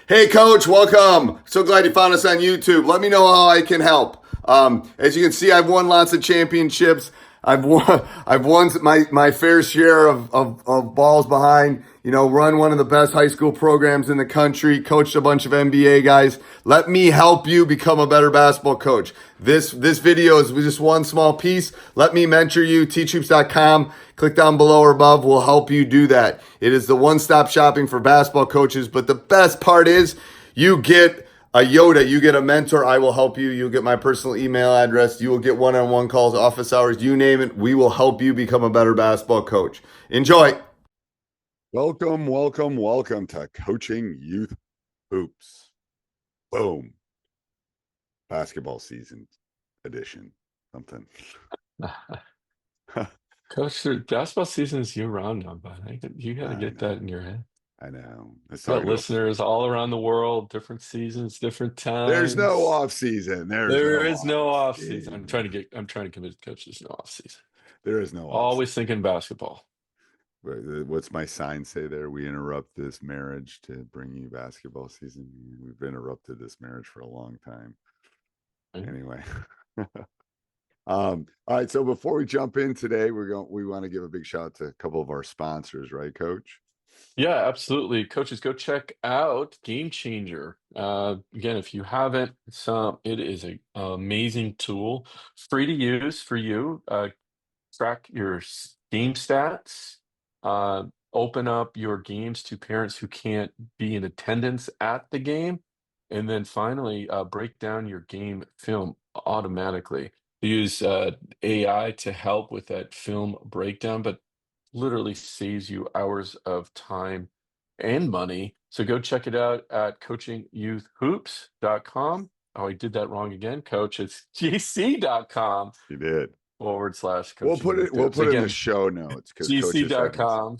Hey, Coach, welcome. So glad you found us on YouTube. Let me know how I can help. As you can see, I've won lots of championships. I've won my fair share of balls behind. Run one of the best high school programs in the country. Coached a bunch of NBA guys. Let me help you become a better basketball coach. This video is just one small piece. Let me mentor you. Teachhoops.com. Click down below or above. We'll help you do that. It is the one-stop shopping for basketball coaches. But the best part is you get a Yoda, you get a mentor. I will help you. You'll get my personal email address. You will get one-on-one calls, office hours, you name it. We will help you become a better basketball coach. Enjoy. Welcome to Coaching Youth Hoops. Boom. Basketball season edition. Something. Coach, basketball season is year-round now, but you got to get that in your head. I know. Got listeners all around the world, different seasons, different times. There's no off season. There is no off season. I'm trying to convince coach there's no off season. There is no off Always season. thinking basketball. What's my sign say there? We interrupt this marriage to bring you basketball season. We've interrupted this marriage for a long time. Anyway. All right. So before we jump in today, we want to give a big shout out to a couple of our sponsors, right, Coach? Yeah, absolutely. Coaches, go check out Game Changer. Again, if you haven't, it is an amazing tool, free to use for you. Track your game stats, open up your games to parents who can't be in attendance at the game, and then finally break down your game film automatically. Use AI to help with that film breakdown, but literally saves you hours of time and money. So go check it out at coachingyouthhoops.com. Oh, I did that wrong again, Coach. It's gc.com. You did. / coaching. We'll put it in the show notes because gc.com.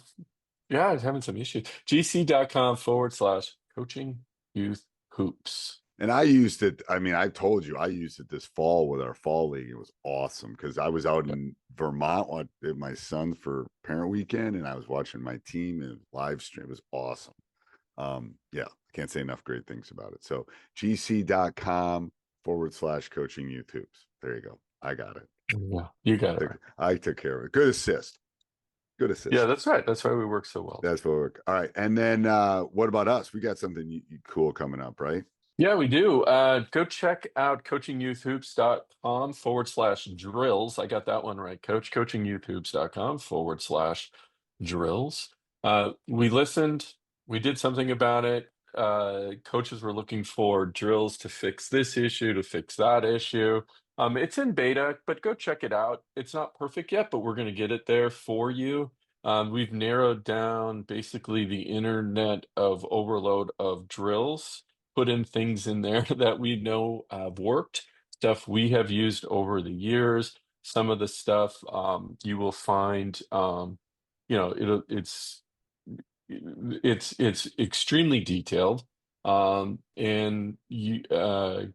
Yeah, I was having some issues. gc.com / coaching youth hoops. And I used it. I mean, I told you I used it this fall with our fall league. It was awesome because I was out in Vermont with my son for parent weekend, and I was watching my team and live stream. It was awesome. Yeah, I can't say enough great things about it. So gc.com / coaching youth hoops. There you go. I got it. Yeah, you got it. I took care of it. Good assist. Yeah, that's right. That's why we work so well. That's what we're all right. And then what about us? We got something cool coming up, right? Yeah, we do. Go check out coachingyouthhoops.com / drills. I got that one right, Coach. coachingyouthhoops.com / drills. We listened. We did something about it. Coaches were looking for drills to fix this issue, to fix that issue. It's in beta, but go check it out. It's not perfect yet, but we're going to get it there for you. We've narrowed down basically the internet of overload of drills, put in things in there that we know have worked, stuff we have used over the years. Some of the stuff you will find, it's extremely detailed. And you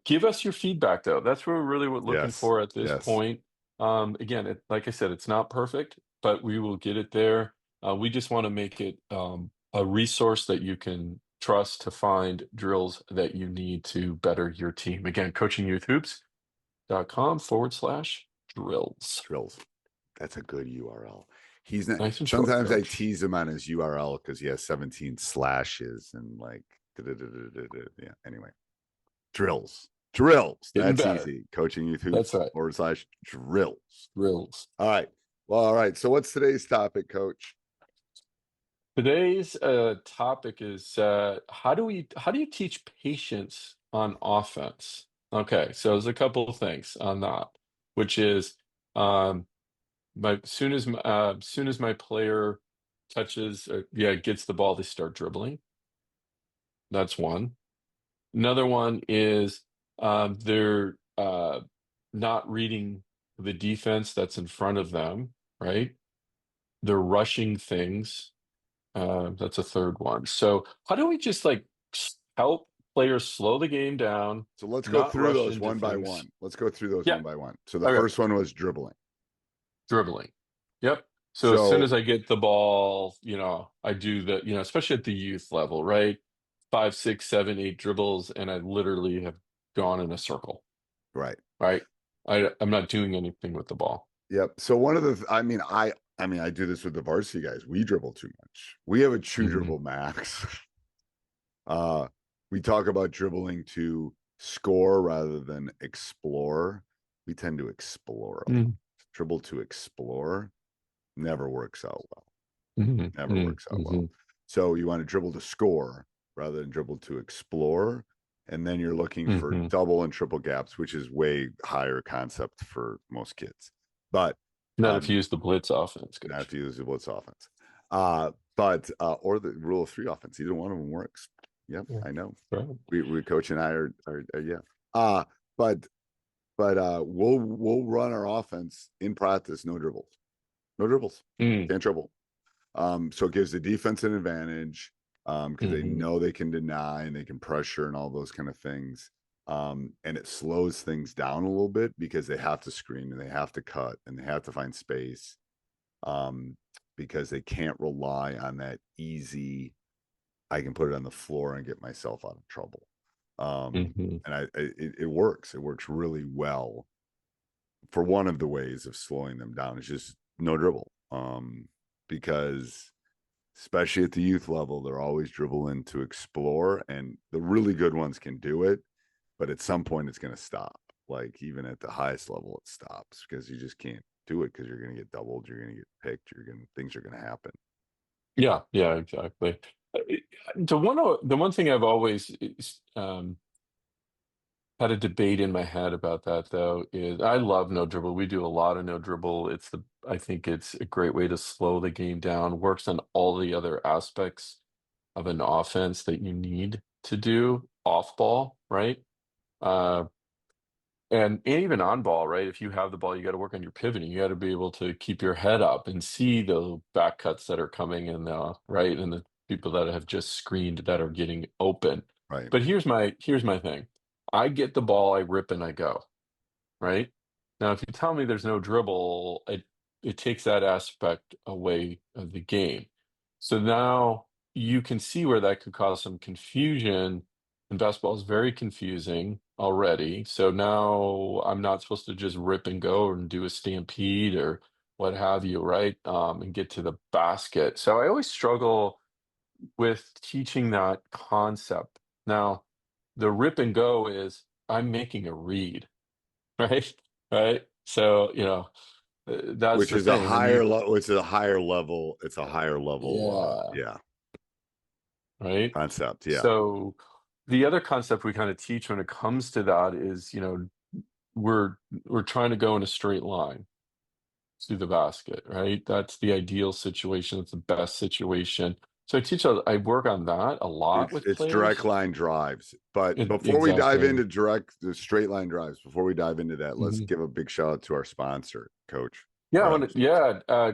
give us your feedback, though. That's what we're really looking for at this point. Again, like I said, it's not perfect, but we will get it there. We just want to make it a resource that you can trust to find drills that you need to better your team. Again, coachingyouthhoops.com / drills. That's a good URL. He's not. Nice and sometimes short, I tease him on his URL because he has 17 slashes and like. Yeah. Anyway, drills. Getting That's better. easy. Coaching Youth Hoops That's right. / drills. Drills. All right. Well, all right. So what's today's topic, Coach? Today's topic is how do you teach patience on offense? Okay, so there's a couple of things on that, which is soon as my player touches gets the ball, they start dribbling. That's one. Another one is they're not reading the defense that's in front of them, right? They're rushing things. That's a third one. So how do we just help players slow the game down? So let's go through those one by one. So the first one was dribbling. Yep. So as soon as I get the ball, I do the, especially at the youth level, right? 5, 6, 7, 8 dribbles, and I literally have gone in a circle. Right. Right. I'm not doing anything with the ball. Yep. So one of the, I do this with the varsity guys. We dribble too much. We have a true dribble max. We talk about dribbling to score rather than explore. We tend to explore. Dribble to explore never works out well. Never works out well. So you want to dribble to score rather than dribble to explore. And then you're looking for double and triple gaps, which is way higher concept for most kids. But not if you use the blitz offense. Not if you use the blitz offense. Or the rule of 3 offense. Either one of them works. Yep, yeah. I know. Right. We coach and I are yeah. But we'll run our offense in practice, no dribbles. No dribbles. Can't dribble. So it gives the defense an advantage because they know they can deny and they can pressure and all those kind of things. And it slows things down a little bit because they have to screen and they have to cut and they have to find space because they can't rely on that easy, I can put it on the floor and get myself out of trouble. And it works. It works really well for one of the ways of slowing them down. It's just no dribble. Because especially at the youth level, they're always dribbling to explore, and the really good ones can do it, but at some point it's going to stop. Like even at the highest level, it stops because you just can't do it because you're going to get doubled, you're going to get picked, things are going to happen. Yeah, exactly. The one thing I've always had a debate in my head about that though is I love no dribble. We do a lot of no dribble. I think it's a great way to slow the game down, works on all the other aspects of an offense that you need to do off ball, right? And even on ball, right? If you have the ball, you got to work on your pivoting. You got to be able to keep your head up and see the back cuts that are coming in, right? And the people that have just screened that are getting open. Right. But here's my thing. I get the ball, I rip and I go, right? Now, if you tell me there's no dribble, it takes that aspect away of the game. So now you can see where that could cause some confusion. And basketball is very confusing already. So now I'm not supposed to just rip and go and do a stampede or what have you, right? And get to the basket. So I always struggle with teaching that concept. Now, the rip and go is I'm making a read, right? Right. So, that's which the is thing. Which is a higher level. It's a higher level. Right. Concept. Yeah. So the other concept we kind of teach when it comes to that is, we're trying to go in a straight line to the basket, right? That's the ideal situation. It's the best situation. So I work on that a lot with It's players. direct line drives. But before we dive into the straight line drives, before we dive into that, let's give a big shout out to our sponsor, Coach.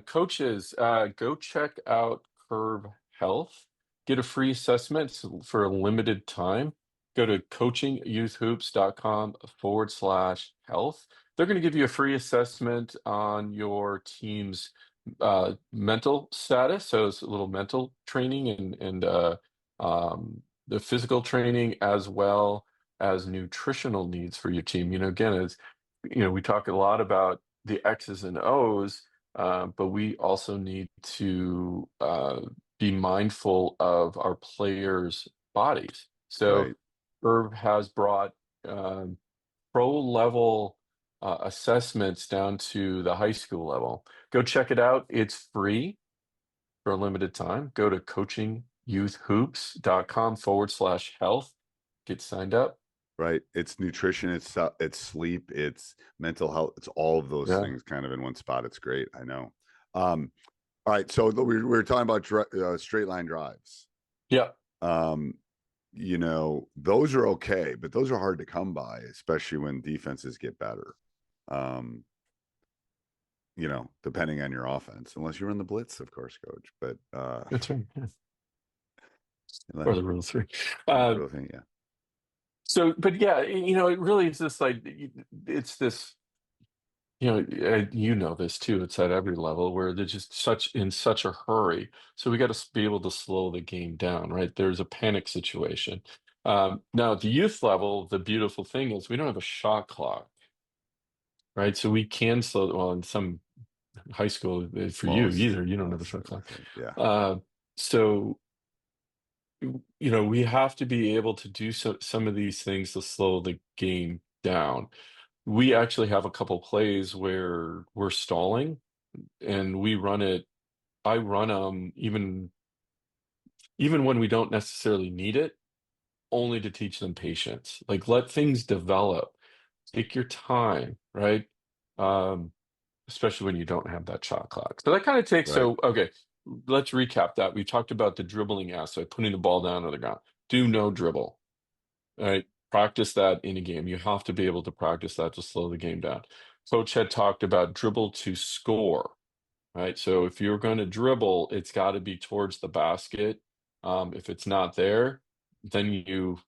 Coaches, go check out Curve Health. Get a free assessment for a limited time. Go to coachingyouthhoops.com/health. They're going to give you a free assessment on your team's mental status. So it's a little mental training and the physical training as well as nutritional needs for your team. Again, as we talk a lot about the X's and O's, but we also need to be mindful of our players' bodies. So Irv has brought pro-level assessments down to the high school level. Go check it out. It's free for a limited time. Go to coachingyouthhoops.com/health. Get signed up. Right. It's nutrition, it's sleep, it's mental health, it's all of those things kind of in one spot. It's great. I know. All right. So we were talking about straight line drives. Yeah. Those are okay, but those are hard to come by, especially when defenses get better. Depending on your offense, unless you're in the blitz, of course, Coach. But that's right. Yeah. Or the rule 3. Yeah. So, but yeah, it really is just like it's this you know this too. It's at every level where they're just in such a hurry. So we got to be able to slow the game down, right? There's a panic situation. Now at the youth level, the beautiful thing is we don't have a shot clock, right? So we can slow. Well, in some high school, for you Most, either, you don't have a most, shot I clock. think. Yeah. So we have to be able to do some of these things to slow the game down. We actually have a couple plays where we're stalling and we run it. I run them even when we don't necessarily need it, only to teach them patience. Like let things develop. Take your time, right? Um, Especially when you don't have that shot clock. So that kind of takes, Right. so okay, let's recap that. We talked about the dribbling aspect, putting the ball down on the ground. Do no dribble. All right. Practice that in a game. You have to be able to practice that to slow the game down. Coach had talked about dribble to score. Right. So if you're going to dribble, it's got to be towards the basket. If it's not there, then you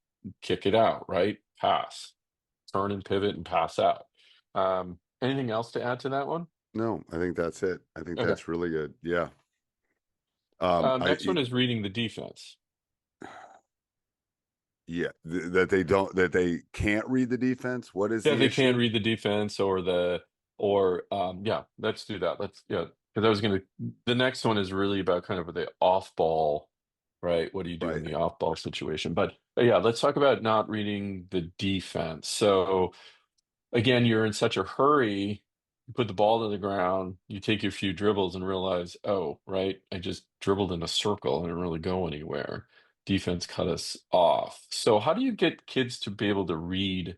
kick it out, right? Pass, turn and pivot and pass out. Anything else to add to that one? No, I think that's it. I think Okay. that's really good. Yeah. I Next one is reading the defense. Yeah, that they don't, that they can't read the defense. What is Yeah, the they can't issue? read the defense or yeah, let's do that. Because I was gonna the next one is really about kind of the off ball, right? What do you do in Right. the off ball situation? But yeah, let's talk about not reading the defense. So again, you're in such a hurry, you put the ball to the ground, you take your few dribbles and realize, oh, right, I just dribbled in a circle and didn't really go anywhere. Defense cut us off. So how do you get kids to be able to read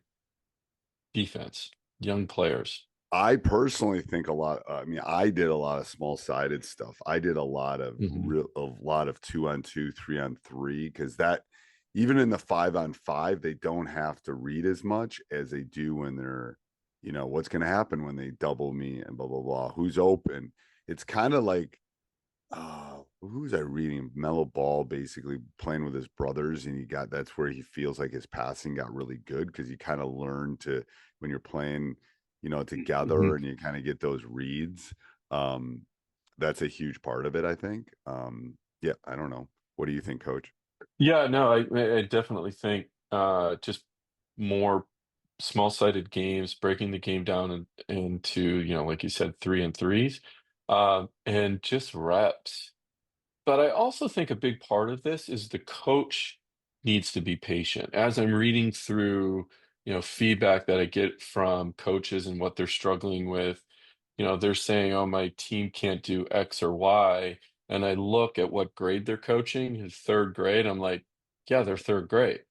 defense, young players? I personally think a lot. I mean, I did a lot of small sided stuff. I did Hmm. a lot of 2-on-2, 3-on-3, because that, even in the 5-on-5, they don't have to read as much as they do when they're, what's going to happen when they double me and blah blah blah. Who's open? It's kind of like, who's I reading? Mellow Ball, basically playing with his brothers, and that's where he feels like his passing got really good, because you kind of learn to, when you're playing, together, Hmm. and you kind of get those reads. Um, that's a huge part of it, I think. Yeah, I don't know. What do you think, Coach? Yeah, no, I definitely think just more small-sided games, breaking the game down into, like you said, three and threes, and just reps. But I also think a big part of this is the coach needs to be patient. As I'm reading through, feedback that I get from coaches and what they're struggling with, they're saying, "Oh, my team can't do X or Y." And I look at what grade they're coaching, is third grade. I'm like, yeah, they're third grade,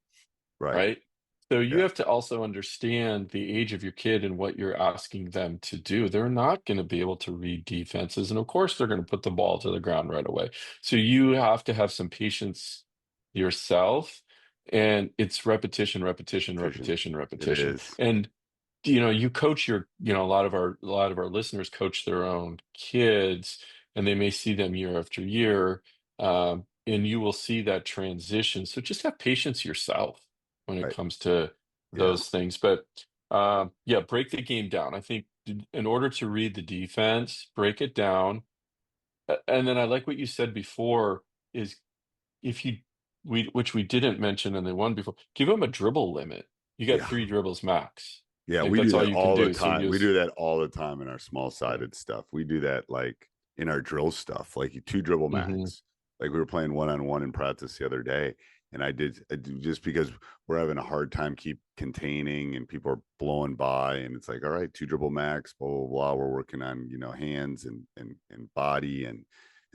Right. right? So you Yeah. have to also understand the age of your kid and what you're asking them to do. They're not going to be able to read defenses. And of course, they're going to put the ball to the ground right away. So you have to have some patience yourself. And it's repetition, repetition, Efficient. repetition, It repetition. is. And you coach a lot of our listeners coach their own kids, and they may see them year after year, and you will see that transition. So just have patience yourself when it Right. comes to Yeah. those things. But yeah, break the game down. I think in order to read the defense, break it down. And then I like what you said before is if you which we didn't mention in the one before, give them a dribble limit. You got Yeah. three dribbles max. Yeah, Like we do that's all that you can all the do. So time. We do use that all the time in our small yeah. sided stuff. We do that like in our drill stuff, like two dribble Hmm. max. Like we were playing 1-on-1 in practice the other day, and I did just because we're having a hard time keep containing, and people are blowing by, and it's like, all right, two dribble max, blah blah blah. We're working on hands and body and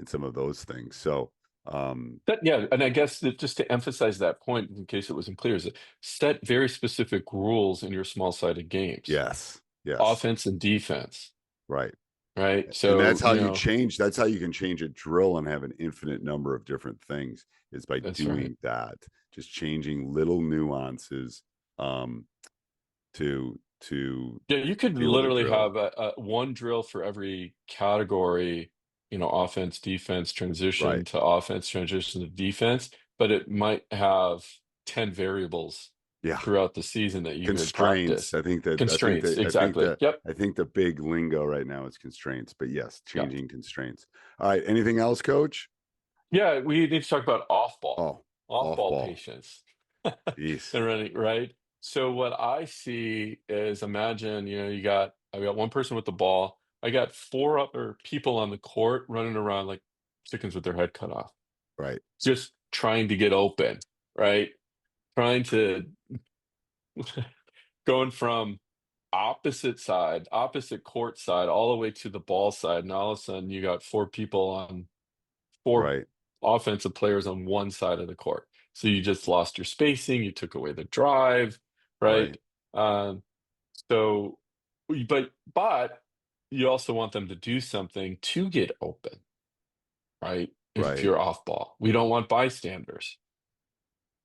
some of those things. So Yeah, and I guess that just to emphasize that point, in case it wasn't clear, is that set very specific rules in your small-sided games, yes, yes, offense and defense, right. right? And So, that's how you can change a drill and have an infinite number of different things, is by that's right. doing that, just changing little nuances, um to Yeah, you could be able to literally drill. have a one drill for every category, offense, defense, transition Right. to offense, transition to defense, but it might have 10 variables Yeah. throughout the season that you could Constraints. practice. I think that Constraints, exactly. Yep. I think the big lingo right now is constraints, but yes, Yep. changing constraints. All right. Anything else, coach? Yeah, we need to talk about Oh, off off ball ball. patience. Jeez. And running, right? So what I see is, imagine, I got one person with the ball. I got four other people on the court running around like chickens with their head cut off, Right. just trying to get open, right? Trying to going from opposite court side, all the way to the ball side, and all of a sudden you got four Right. offensive players on one side of the court. So you just lost your spacing, you took away the drive, right? Right. Um, so, but you also want them to do something to get open, right? If Right. you're off ball, we don't want bystanders.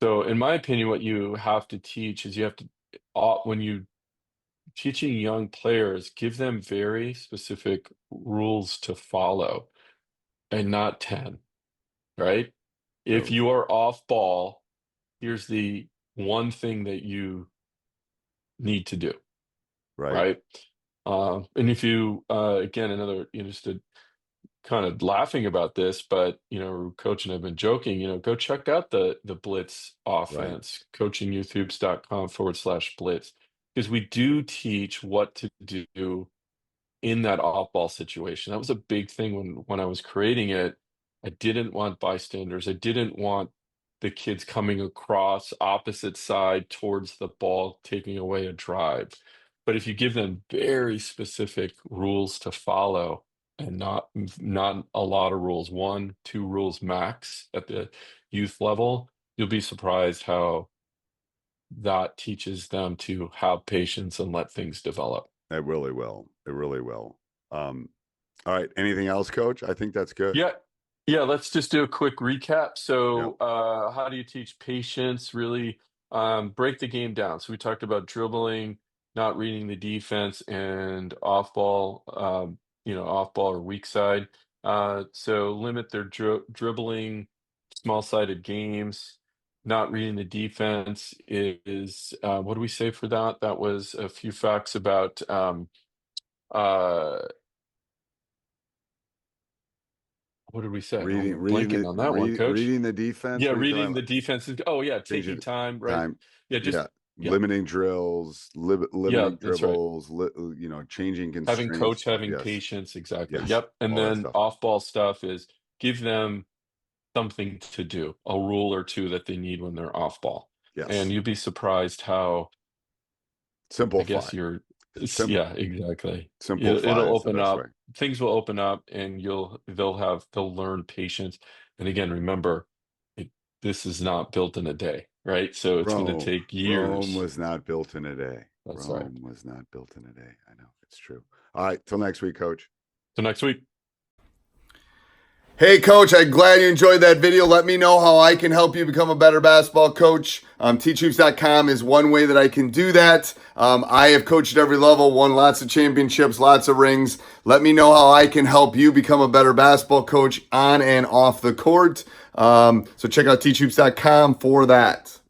So, in my opinion, what you have to teach is when you teaching young players, give them very specific rules to follow and not 10, right? If Totally. you are off ball, here's the one thing that you need to do, Right. right? And if you, again, another, just a kind of laughing about this, but Coach and I've been joking. Go check out the Blitz Right. offense, coachingyouthoops.com/blitz, because we do teach what to do in that off-ball situation. That was a big thing when I was creating it. I didn't want bystanders. I didn't want the kids coming across opposite side towards the ball, taking away a drive. But if you give them very specific rules to follow, and not a lot of rules, 1, 2 rules max at the youth level, you'll be surprised how that teaches them to have patience and let things develop. It really will. It really will. All right. Anything else, coach? I think that's good. Yeah. Yeah, let's just do a quick recap. Yep. So, how do you teach patience? Really, break the game down. So we talked about dribbling, not reading the defense, and off ball or weak side. So limit their dribbling, small-sided games. Not reading the defense is, what do we say for that? That was a few facts about, uh, what did we say? Oh, Reading, I'm blanking on that one, coach. reading the defense. Yeah, What are you talking reading about? the defense oh, yeah, taking Changing time, right? time. Yeah, just Yeah. yeah, Limiting drills, yeah, limiting that's right. dribbles, changing Having constraints. coach having Yes. patience, exactly. Yes. Yep, and All that then stuff. off-ball stuff is give them something to do, a rule or 2 that they need when they're off ball. And Yes. you'd be surprised how, I Simplify. guess you're Sim- yeah, exactly. simplify It'll is the open best way. up, things will open up, and they'll learn patience. And again, remember, it this is not built in a day, right? So it's gonna take Rome years. was not built in a day. That's right. Rome was not built in a day. I know. It's true. All right. Till next week, coach. So next week. Hey, Coach, I'm glad you enjoyed that video. Let me know how I can help you become a better basketball coach. Teachhoops.com is one way that I can do that. I have coached at every level, won lots of championships, lots of rings. Let me know how I can help you become a better basketball coach on and off the court. So check out teachhoops.com for that.